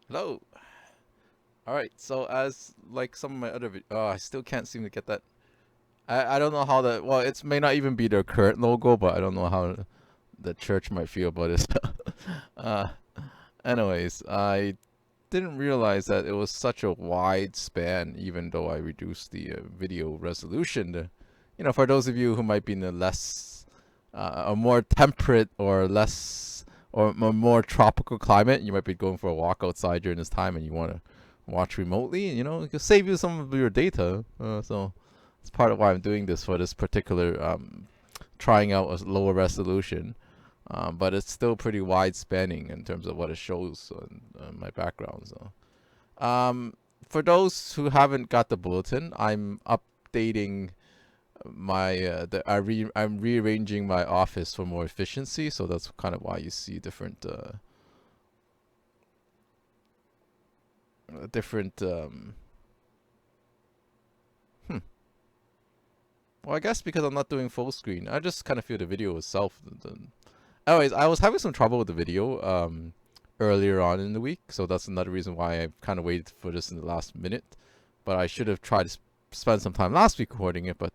Hello. All right. So as like some of my other oh, I still can't seem to get that. I don't know how the well, it may not even be their current logo, but I don't know how the church might feel about it. uh, anyways, I didn't realize that it was such a wide span, even though I reduced the video resolution. For those of you who might be in a less, a more temperate or less, or a more tropical climate, you might be going for a walk outside during this time, and you want to watch remotely. It can save you some of your data. So it's part of why I'm doing this for this particular trying out a lower resolution. But it's still pretty wide spanning in terms of what it shows on my background. So, for those who haven't got the bulletin, I'm updating I'm rearranging my office for more efficiency. So that's kind of why you see different. Hmm. Well, I guess because I'm not doing full screen, I just kind of feel the video itself. Anyways, I was having some trouble with the video earlier on in the week, so that's another reason why I kind of waited for this in the last minute. But I should have tried to spend some time last week recording it, but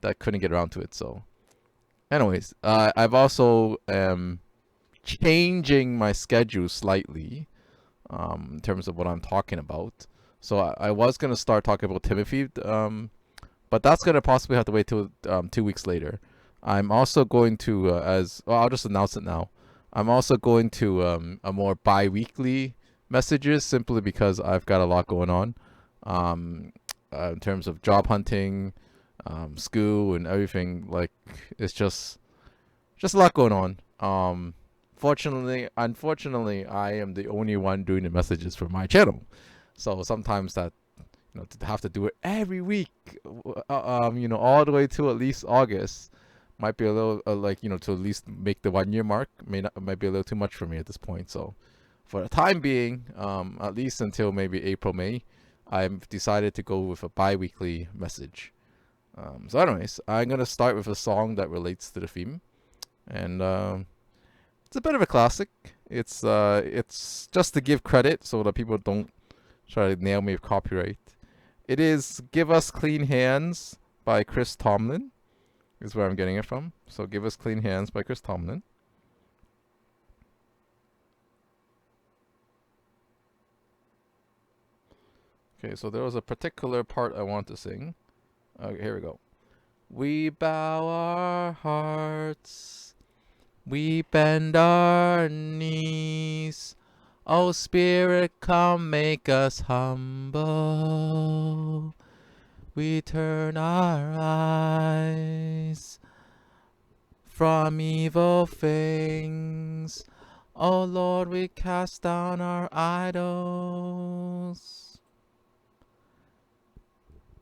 that couldn't get around to it. So, anyways, I've also changing my schedule slightly in terms of what I'm talking about. So I was gonna start talking about Timothy, but that's gonna possibly have to wait till 2 weeks later. I'm also going to, as well, I'll just announce it now. I'm also going to a more bi-weekly messages simply because I've got a lot going on in terms of job hunting, school, and everything. Like it's just a lot going on. Unfortunately, I am the only one doing the messages for my channel, so sometimes that to have to do it every week, all the way to at least August might be a little like to at least make the 1 year mark might be a little too much for me at this point. So for the time being, at least until maybe April May, I've decided to go with a bi-weekly message. So anyways, I'm gonna start with a song that relates to the theme, and it's a bit of a classic. It's just to give credit so that people don't try to nail me with copyright. It is "Give Us Clean Hands" by Chris Tomlin, is where I'm getting it from. So "Give Us Clean Hands" by Chris Tomlin. Okay, so there was a particular part I want to sing. Okay, here we go. We bow our hearts, we bend our knees. Oh Spirit, come make us humble. We turn our eyes from evil things. Oh Lord, we cast down our idols.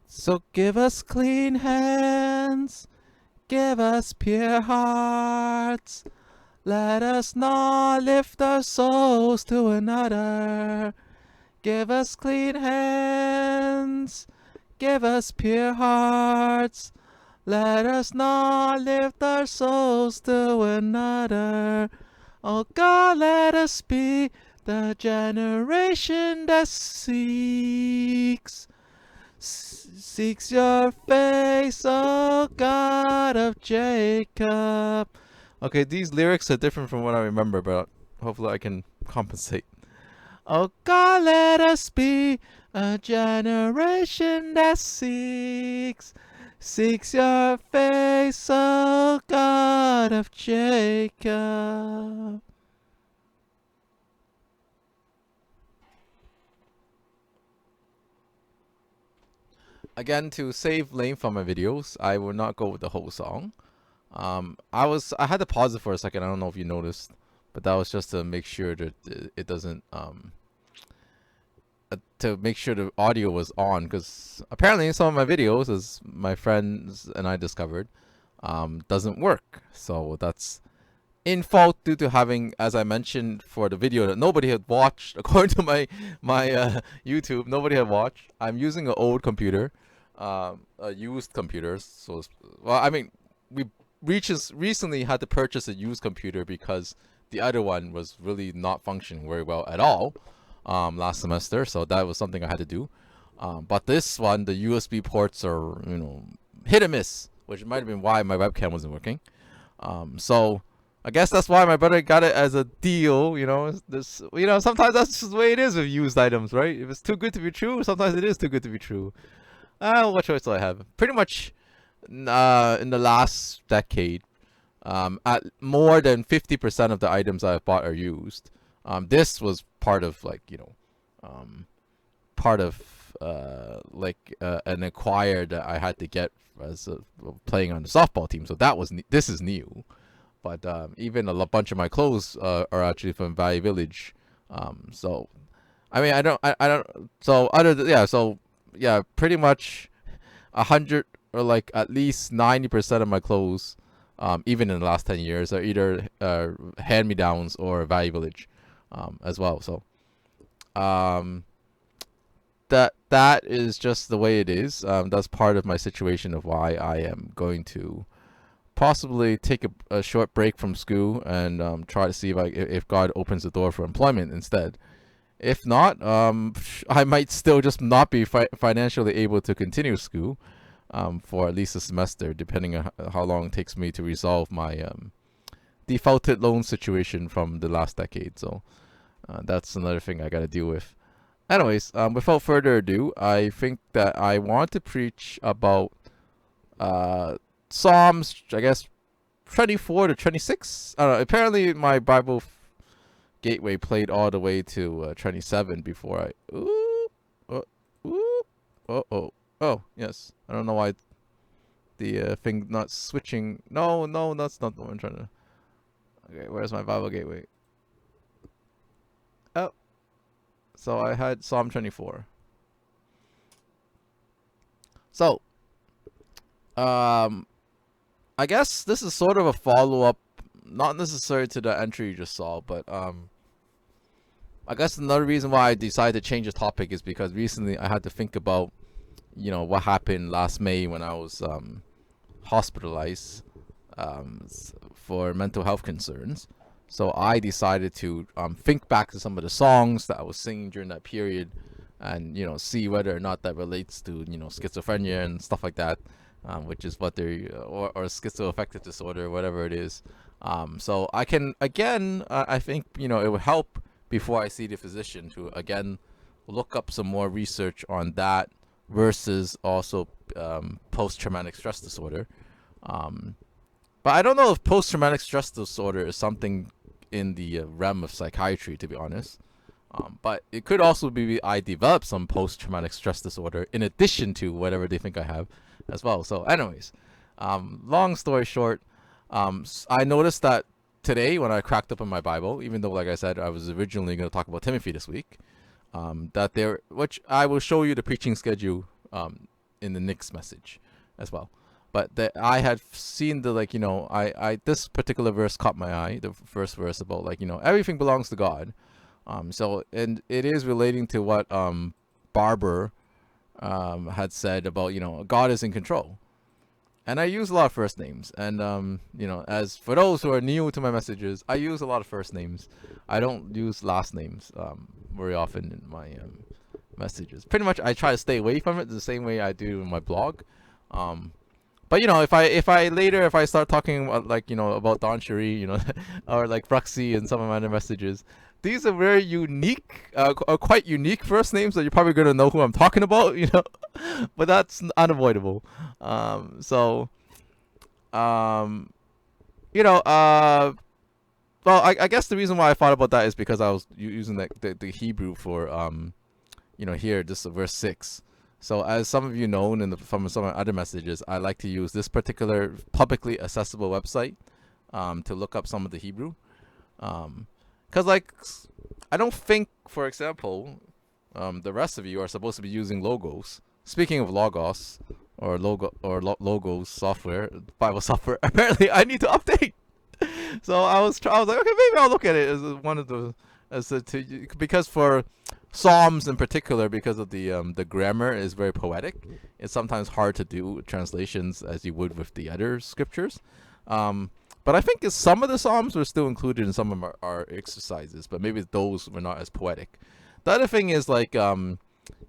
So give us clean hands, give us pure hearts. Let us not lift our souls to another. Give us clean hands, give us pure hearts. Let us not lift our souls to another. Oh God, let us be the generation that seeks your face, oh God of Jacob. Okay, these lyrics are different from what I remember, but hopefully I can compensate. Oh God, let us be a generation that seeks your face, oh God of Jacob. Again, to save length on my videos, I will not go with the whole song. I had to pause it for a second. I don't know if you noticed, but that was just to make sure that it doesn't to make sure the audio was on, because apparently some of my videos, as my friends and I discovered, doesn't work. So that's in fault due to having, as I mentioned for the video that nobody had watched, according to my YouTube, nobody had watched. I'm using an old computer, a used computer. So, well, I mean, we recently had to purchase a used computer because the other one was really not functioning very well at all. last semester, so that was something I had to do. But this one, the USB ports are hit and miss, which might have been why my webcam wasn't working. So I guess that's why my brother got it as a deal. Sometimes that's just the way it is with used items, right? If it's too good to be true, sometimes it is too good to be true. What choice do I have? Pretty much, in the last decade, at more than 50% of the items I've bought are used. This was part of an acquire that I had to get as playing on the softball team. So this is new. But even a bunch of my clothes are actually from Valley Village. So I mean, I don't. So pretty much 100 or like at least 90% of my clothes, even in the last 10 years, are either hand-me-downs or Valley Village, as well. So that is just the way it is. That's part of my situation of why I am going to possibly take a short break from school and try to see if God opens the door for employment instead. If not, I might still just not be financially able to continue school for at least a semester, depending on how long it takes me to resolve my defaulted loan situation from the last decade. So that's another thing I got to deal with. Anyways, without further ado, I think that I want to preach about Psalms, I guess, 24 to 26. I don't know. Apparently, my Bible gateway played all the way to 27 before I. Oh, yes. I don't know why the thing not switching. No, that's not the one I'm trying to. Okay, where's my Bible gateway? Oh, so I had Psalm 24. So, I guess this is sort of a follow-up, not necessarily to the entry you just saw, but I guess another reason why I decided to change the topic is because recently I had to think about, what happened last May when I was hospitalized for mental health concerns. So I decided to think back to some of the songs that I was singing during that period, and see whether or not that relates to schizophrenia and stuff like that. Which is what they or schizoaffective disorder, whatever it is. So I can again, I think it would help before I see the physician to again look up some more research on that versus also post-traumatic stress disorder. But I don't know if post-traumatic stress disorder is something in the realm of psychiatry, to be honest. But it could also be I developed some post-traumatic stress disorder in addition to whatever they think I have as well. So anyways, long story short, I noticed that today when I cracked open my Bible, even though like I said I was originally going to talk about Timothy this week, which I will show you the preaching schedule in the next message as well. But that I had seen I this particular verse caught my eye, the first verse about everything belongs to God. So and it is relating to what Barber had said about God is in control, and I use a lot of first names, and as for those who are new to my messages, I use a lot of first names. I don't use last names very often in my messages. Pretty much I try to stay away from it the same way I do in my blog. But if I start talking about about Don Cherie, or like Bruxy and some of my other messages, these are very unique, quite unique first names that you're probably gonna know who I'm talking about, but that's unavoidable. Well, I guess the reason why I thought about that is because I was using the Hebrew for here this is verse 6. So as some of you know from some of my other messages, I like to use this particular publicly accessible website to look up some of the Hebrew. Because I don't think, for example, the rest of you are supposed to be using logos. Speaking of logos or logos software, Bible software, apparently I need to update. So I was like, okay, maybe I'll look at it as one of the because for Psalms in particular, because of the grammar is very poetic, it's sometimes hard to do translations as you would with the other scriptures. But I think some of the Psalms were still included in some of our exercises, but maybe those were not as poetic. the other thing is like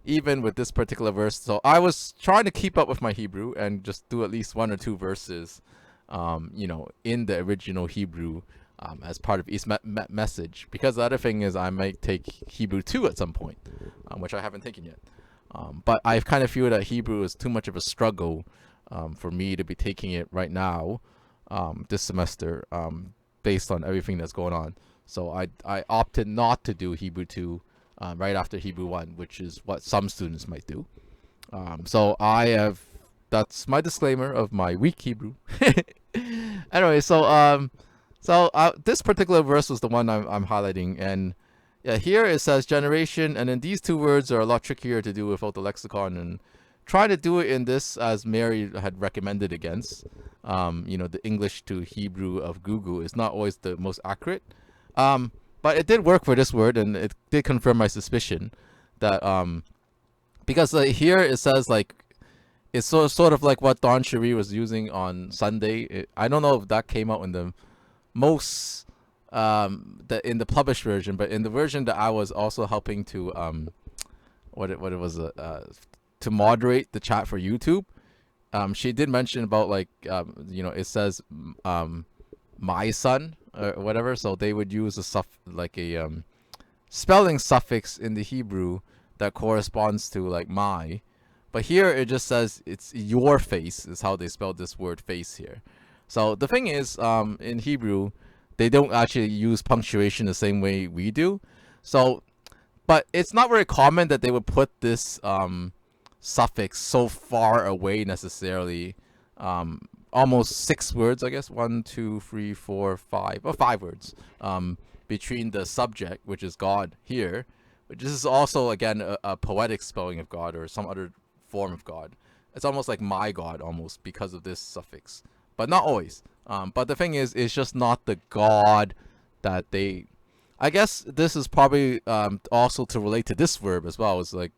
even with this particular verse, so I was trying to keep up with my Hebrew and just do at least one or two verses, in the original Hebrew, as part of each message. Because the other thing is I might take Hebrew 2 at some point, which I haven't taken yet. But I kind of feel that Hebrew is too much of a struggle for me to be taking it right now, this semester, based on everything that's going on. So I opted not to do Hebrew 2 right after Hebrew 1, which is what some students might do. So that's my disclaimer of my weak Hebrew. Anyway, so this particular verse was the one I'm highlighting, and yeah, here it says generation, and then these two words are a lot trickier to do without the lexicon, and try to do it in this as Mary had recommended against. The English to Hebrew of Google is not always the most accurate. But it did work for this word, and it did confirm my suspicion that because here it says like it's sort of like what Don Cherie was using on Sunday. I don't know if that came out in the most in the published version, but in the version that I was also helping to to moderate the chat for YouTube, she did mention about like it says my son or whatever, so they would use a spelling suffix in the Hebrew that corresponds to like my, but here it just says it's your face is how they spell this word face here. So the thing is, in Hebrew they don't actually use punctuation the same way we do. So, but it's not very common that they would put this suffix so far away necessarily. Almost 6 words, I guess. 1, 2, 3, 4, 5, or 5 words between the subject, which is God here, which is also again a poetic spelling of God or some other form of God. It's almost like my God, almost, because of this suffix, but not always. But the thing is, it's just not the God that they. I guess this is probably also to relate to this verb as well. It's like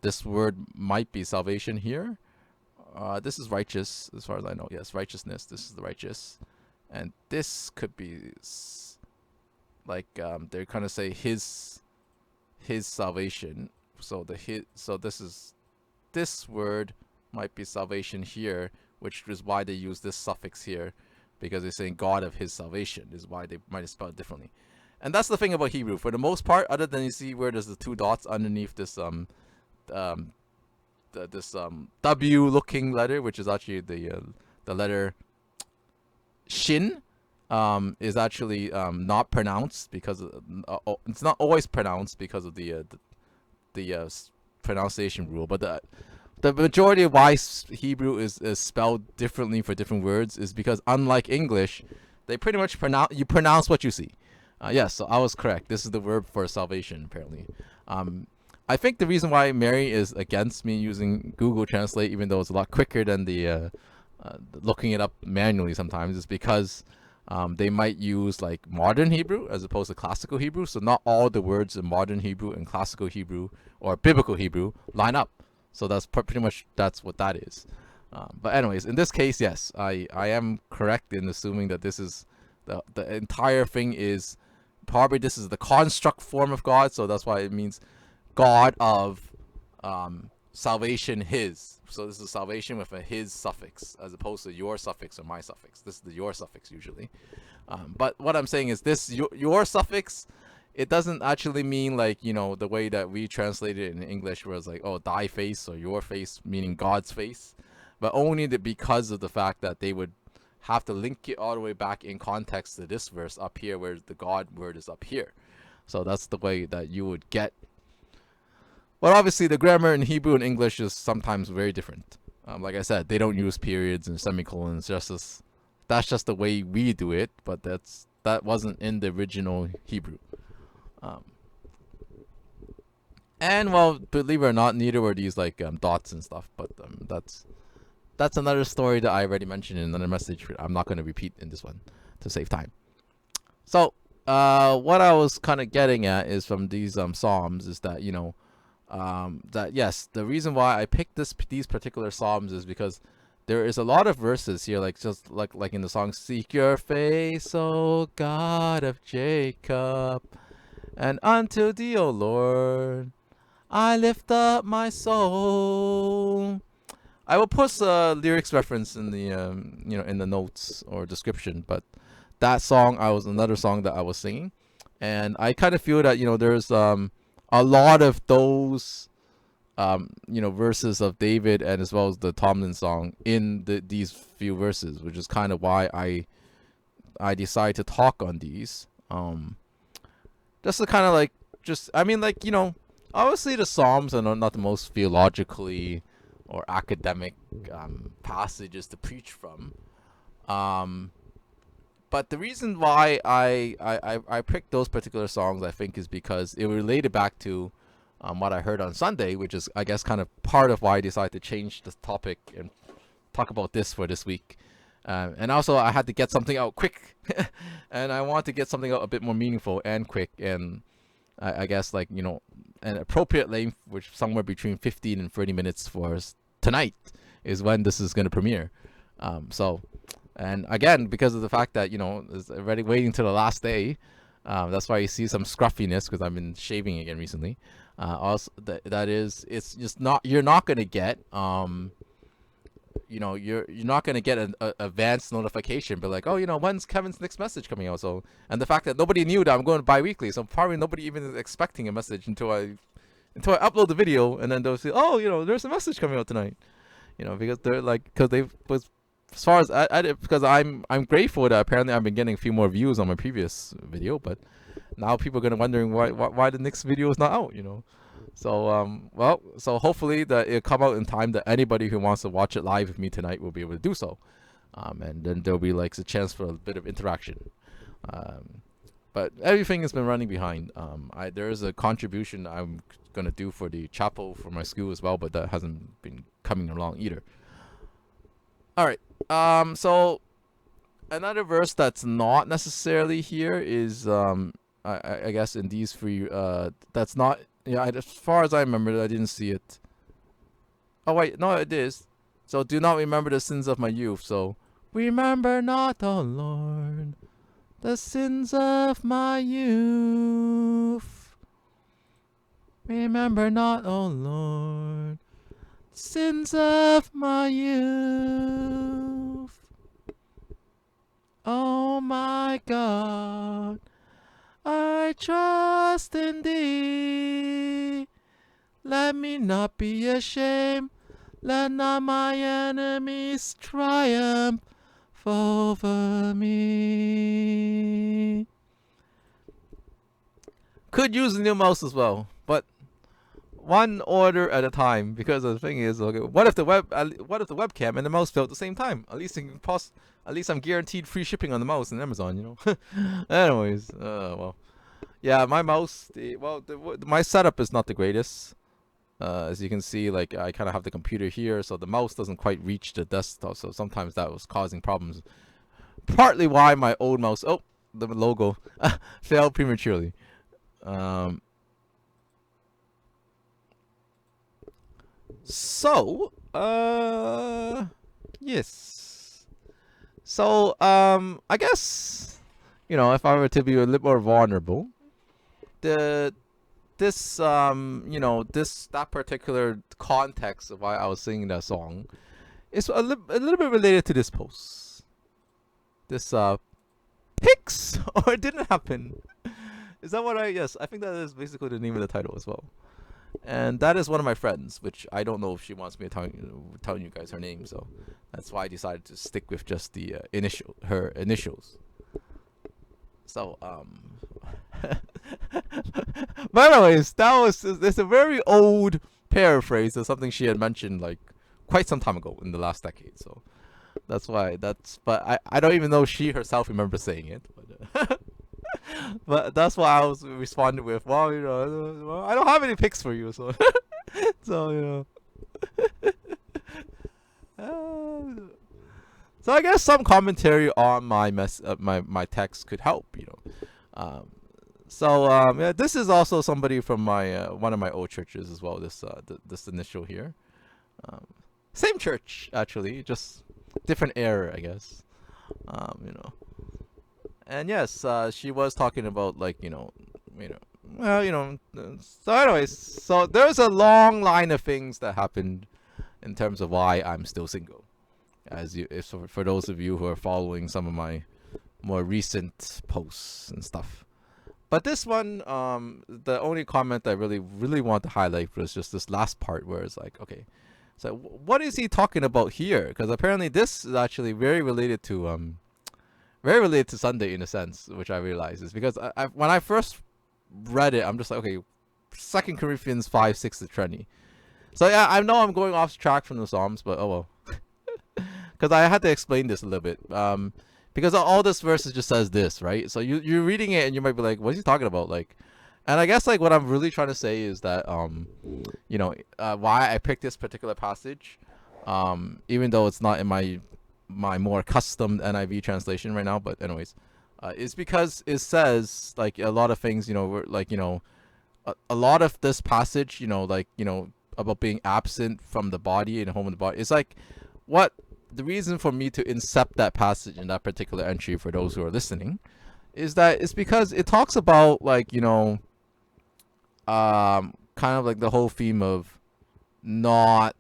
this word might be salvation here. This is righteous, as far as I know. Yes, righteousness. This is the righteous, and this could be like they're kind of say his salvation. So this word might be salvation here, which is why they use this suffix here, because they're saying God of his salvation is why they might have spelled it differently. And that's the thing about Hebrew. For the most part, other than you see where there's the 2 dots underneath this W looking letter, which is actually the letter shin, is actually not pronounced because it's not always pronounced because of the pronunciation rule. But the majority of why Hebrew is spelled differently for different words is because, unlike English, they pretty much pronounce what you see. Yes, so I was correct. This is the verb for salvation, apparently. I think the reason why Mary is against me using Google Translate, even though it's a lot quicker than the looking it up manually sometimes, is because they might use like modern Hebrew as opposed to classical Hebrew. So not all the words in modern Hebrew and classical Hebrew or biblical Hebrew line up. So that's pretty much what that is. But anyways, in this case, yes, I am correct in assuming that this is the entire thing is probably this is the construct form of God. So that's why it means God of salvation his. So this is salvation with a his suffix as opposed to your suffix or my suffix. This is the your suffix usually. But what I'm saying is this your suffix, it doesn't actually mean like, the way that we translate it in English where it's like, oh, thy face or your face, meaning God's face. But only because of the fact that they would have to link it all the way back in context to this verse up here where the God word is up here. So that's the way that you would get. But obviously, the grammar in Hebrew and English is sometimes very different. Like I said, they don't use periods and semicolons. That's just the way we do it. But that wasn't in the original Hebrew. And well, believe it or not, neither were these like dots and stuff. But that's another story that I already mentioned in another message. I'm not going to repeat in this one to save time. So what I was kind of getting at is from these psalms is that that yes, the reason why I picked these particular psalms is because there is a lot of verses here, like just like in the song "Seek Your Face, O God of Jacob," And unto thee, O Lord, I lift up my soul. I will post a lyrics reference in the in the notes or description. But that song, I was another song that I was singing, and I kind of feel that there's a lot of those verses of David and as well as the Tomlin song in these few verses, which is kind of why I decided to talk on these. Just to kind of obviously the Psalms are not the most theologically or academic passages to preach from. But the reason why I picked those particular songs, I think, is because it related back to what I heard on Sunday, which is, I guess, kind of part of why I decided to change the topic and talk about this for this week. And also, I had to get something out quick, and I want to get something out a bit more meaningful and quick, and I guess an appropriate length, which somewhere between 15 and 30 minutes for tonight is when this is going to premiere. And again, because of the fact that it's already waiting till the last day, that's why you see some scruffiness because I've been shaving again recently. Also, it's just you're not gonna get you're not gonna get an advanced notification, but like, oh, when's Kevin's next message coming out? So, and the fact that nobody knew that I'm going BiWeekly, so probably nobody even is expecting a message until I upload the video, and then they'll say, oh, there's a message coming out tonight, because they're like, because they was. As far as because I'm grateful that apparently I've been getting a few more views on my previous video, but now people are gonna wondering why the next video is not out, So so hopefully that it'll come out in time that anybody who wants to watch it live with me tonight will be able to do so, and then there'll be like a chance for a bit of interaction. But everything has been running behind. There is a contribution I'm gonna do for the chapel for my school as well, but that hasn't been coming along either. All right. So another verse that's not necessarily here is I guess in these three that's not as far as I remember, I didn't see it. Oh wait, no, it is. So do not remember the sins of my youth. So remember not, O Lord, the sins of my youth. Remember not, O Lord, sins of my youth. Oh my God, I trust in thee. Let me not be ashamed. Let not my enemies triumph over me. Could use a new mouse as well, but one order at a time, because the thing is, okay, what if the webcam and the mouse fail at the same time? At least I'm guaranteed free shipping on the mouse in Amazon, Anyways, yeah, my mouse, my setup is not the greatest. As you can see, like, I kind of have the computer here, so the mouse doesn't quite reach the desktop, so sometimes that was causing problems. Partly why my old mouse, the logo, failed prematurely. So, yes. So, I guess, if I were to be a little more vulnerable, that particular context of why I was singing that song is a little bit related to this post. This, pics, or it didn't happen. Is that what yes, I think that is basically the name of the title as well. And that is one of my friends, which I don't know if she wants me to telling you guys her name, so that's why I decided to stick with just the her initials. So but anyways, it's a very old paraphrase of something she had mentioned like quite some time ago in the last decade. So that's why but I don't even know she herself remembers saying it. But but that's why I was responding with, well, I don't have any pics for you, so so so I guess some commentary on my my text could help, So yeah, this is also somebody from my one of my old churches as well. This initial here, same church actually, just different era, I guess. And yes, she was talking about like well, so anyways, so there's a long line of things that happened in terms of why I'm still single. If for those of you who are following some of my more recent posts and stuff. But this one, the only comment I really want to highlight was just this last part where it's like, okay, so what is he talking about here? Because apparently this is actually very related to Sunday in a sense, which I realize is because when I first read it, I'm just like, okay, 2 Corinthians 5:6-20. So yeah, I know I'm going off track from the Psalms, but oh well, because I had to explain this a little bit. Because all this verses just says this, right? So you're reading it and you might be like, what's he talking about? Like, and I guess like what I'm really trying to say is that why I picked this particular passage, even though it's not in my more custom NIV translation right now, but anyways, is because it says like a lot of things, like a lot of this passage, about being absent from the body and home of the body. It's like what the reason for me to incept that passage in that particular entry for those who are listening is that it's because it talks about like kind of like the whole theme of not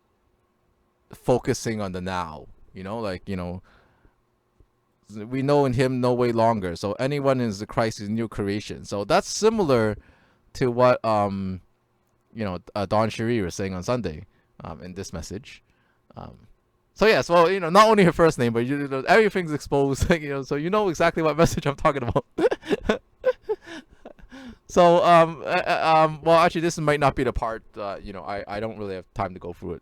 focusing on the now, we know in him no way longer, so anyone is the Christ is a new creation. So that's similar to what Don Cherie was saying on Sunday in this message. So yes, well, not only her first name, but everything's exposed, so you know exactly what message I'm talking about. So well, actually, this might not be the part. I don't really have time to go through it.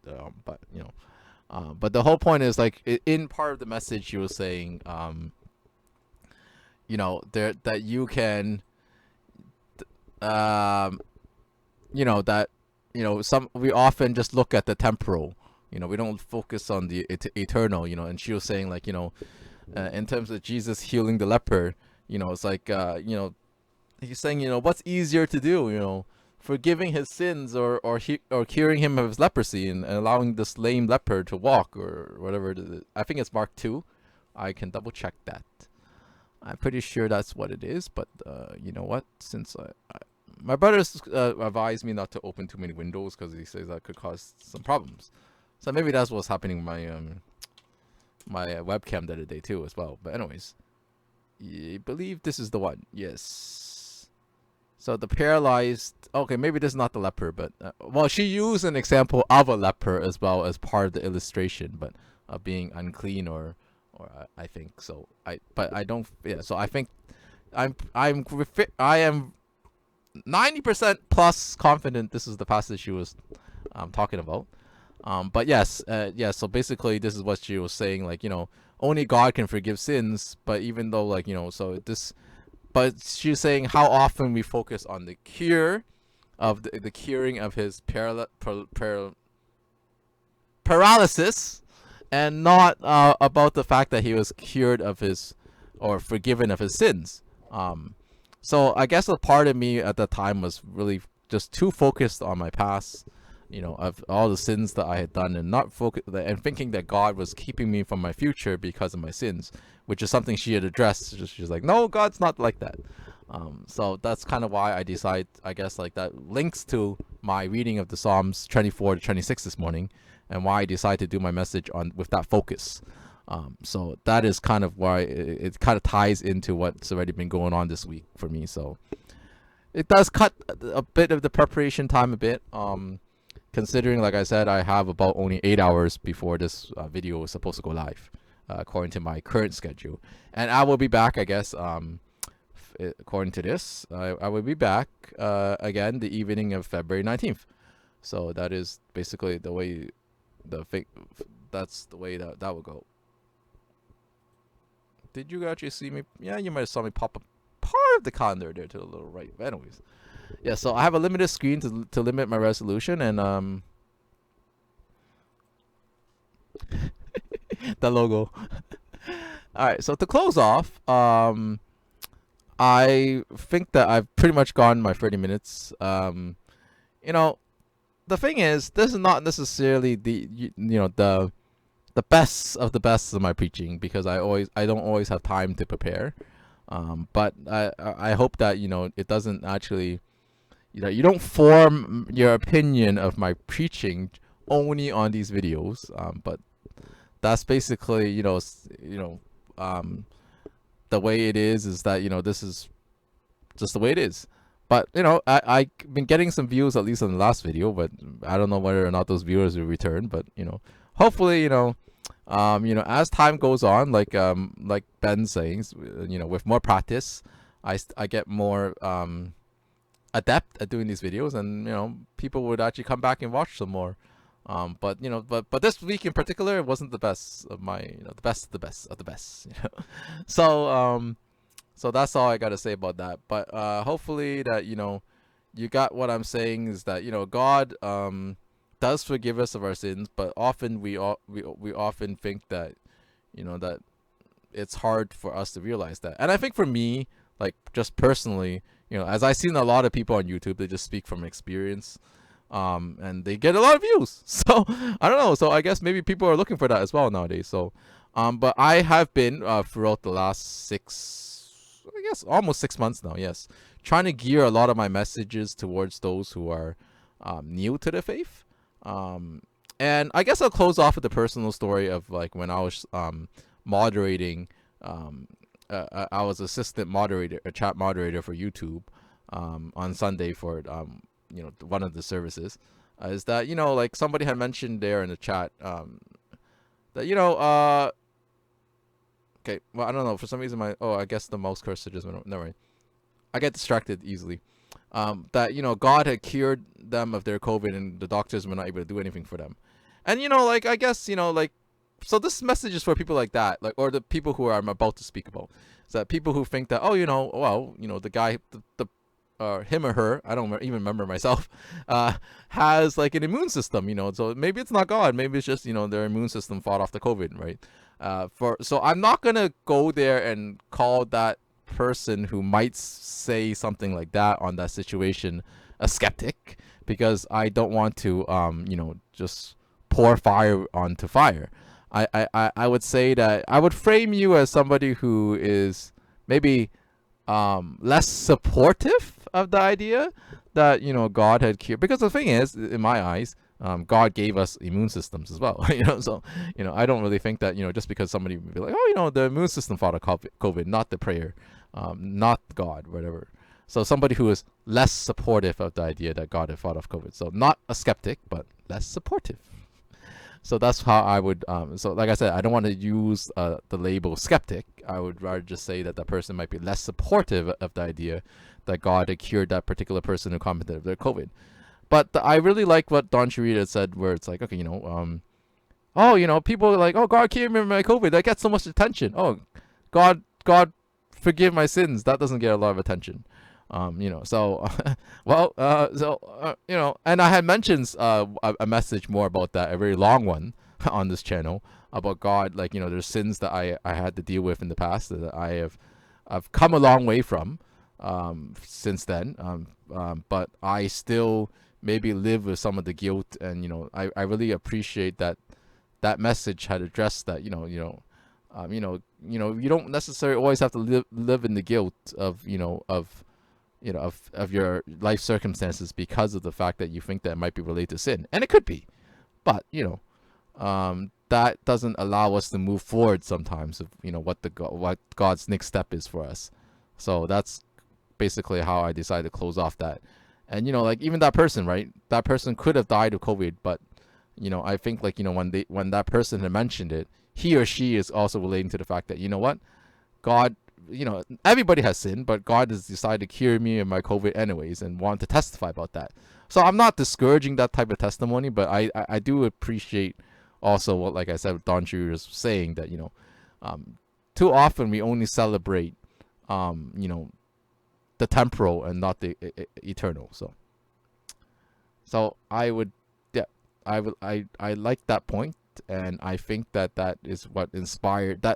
But the whole point is like in part of the message, she was saying, there that you can, we often just look at the temporal. We don't focus on the eternal. And she was saying like, in terms of Jesus healing the leper, it's like, he's saying, what's easier to do, forgiving his sins or curing him of his leprosy and allowing this lame leper to walk or whatever. I think it's Mark 2. I can double check that. I'm pretty sure that's what it is, but you know what? Since my brother's advised me not to open too many windows because he says that could cause some problems. So maybe that's what's happening with my webcam the other day too as well. But anyways, I believe this is the one. Yes. So the paralyzed. Okay, maybe this is not the leper, but well, she used an example of a leper as well as part of the illustration, but being unclean or I think so. But I don't. Yeah. So I think I am 90% plus confident this is the passage she was talking about. But yes, so basically this is what she was saying, like, only God can forgive sins, but even though like, but she's saying how often we focus on the cure of the curing of his paralysis and not about the fact that he was cured of his or forgiven of his sins. So I guess a part of me at the time was really just too focused on my past, of all the sins that I had done, and not and thinking that God was keeping me from my future because of my sins, which is something she had addressed. She's like, no, God's not like that. So that's kind of why I decide, I guess, like that links to my reading of the Psalms 24-26 this morning, and why I decided to do my message with that focus. So that is kind of why it kind of ties into what's already been going on this week for me. So it does cut a bit of the preparation time a bit. Considering, like I said, I have about only 8 hours before this video is supposed to go live, according to my current schedule. And I will be back, I guess, according to this, I will be back again the evening of February 19th. So that is basically the way that's the way that will go. Did you actually see me? Yeah, you might have saw me pop up part of the calendar there to the little right. But anyways. Yeah, so I have a limited screen to limit my resolution, and the logo. All right, so to close off, I think that I've pretty much gone my 30 minutes. The thing is, this is not necessarily the best of the best of my preaching, because I don't always have time to prepare. But I hope that it doesn't actually you don't form your opinion of my preaching only on these videos. But that's basically, um, the way it is that, this is just the way it is. But I've been getting some views at least on the last video, but I don't know whether or not those viewers will return. But hopefully, as time goes on, like Ben's saying, with more practice, I get more adept at doing these videos, and people would actually come back and watch some more. But this week in particular, it wasn't the best of my, the best of the best of the best. So so that's all I gotta say about that. But hopefully that you got what I'm saying, is that God does forgive us of our sins, but often we often think that that it's hard for us to realize that. And I think for me, like just personally, as I've seen a lot of people on YouTube, they just speak from experience, and they get a lot of views. So I don't know. So I guess maybe people are looking for that as well nowadays. So, but I have been throughout the last I guess almost 6 months now, yes, trying to gear a lot of my messages towards those who are new to the faith. And I guess I'll close off with the personal story of like when I was moderating. I was assistant moderator, a chat moderator for YouTube on Sunday for one of the services. Is that like somebody had mentioned there in the chat that okay, well, I don't know, for some reason I guess the mouse cursor just went over. Never mind. I get distracted easily. That God had cured them of their COVID, and the doctors were not able to do anything for them. And like I guess like, so this message is for people like that, like, or the people who I'm about to speak about. Is that people who think that, oh, well, the guy, the him or her, I don't even remember myself, has like an immune system, so maybe it's not God, maybe it's just their immune system fought off the COVID, right? So I'm not gonna go there and call that person who might say something like that on that situation a skeptic, because I don't want to just pour fire onto fire. I would say that I would frame you as somebody who is maybe less supportive of the idea that God had cured, because the thing is, in my eyes, God gave us immune systems as well. So I don't really think that just because somebody would be like, oh, the immune system fought off COVID, not the prayer, not God, whatever. So somebody who is less supportive of the idea that God had fought off COVID. So not a skeptic, but less supportive. So that's how I would, so like I said, I don't want to use the label skeptic. I would rather just say that the person might be less supportive of the idea that God had cured that particular person who commented of their COVID. But I really like what Don Chirita said, where it's like, okay, people are like, oh, God cured me of my COVID. That gets so much attention. Oh, God forgive my sins. That doesn't get a lot of attention. So, well, and I had mentioned a message more about that, a very long one on this channel, about God, like, there's sins that I had to deal with in the past that I've come a long way from since then, but I still maybe live with some of the guilt, and I really appreciate that message had addressed that. You don't necessarily always have to live in the guilt of of your life circumstances because of the fact that you think that it might be related to sin, and it could be, but that doesn't allow us to move forward sometimes of what God's next step is for us. So that's basically how I decided to close off that. And like, even that person, right? That person could have died of COVID, but I think, like, when that person had mentioned it, he or she is also relating to the fact that, what, God, everybody has sinned, but God has decided to cure me of my COVID anyways, and want to testify about that. So I'm not discouraging that type of testimony, but I do appreciate also what, like I said, Don Chu was saying, that too often we only celebrate the temporal and not the eternal. So I would, yeah, I like that point, and I think that is what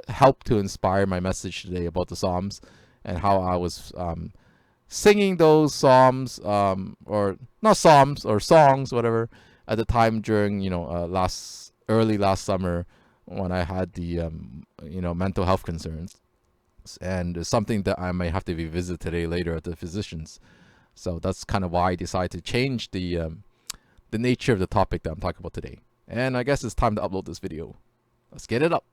helped to inspire my message today about the Psalms, and how I was singing those Psalms, or not Psalms, or songs, whatever, at the time during early last summer, when I had the mental health concerns. And it's something that I may have to revisit today later at the physicians. So that's kind of why I decided to change the nature of the topic that I'm talking about today. And I guess it's time to upload this video. Let's get it up.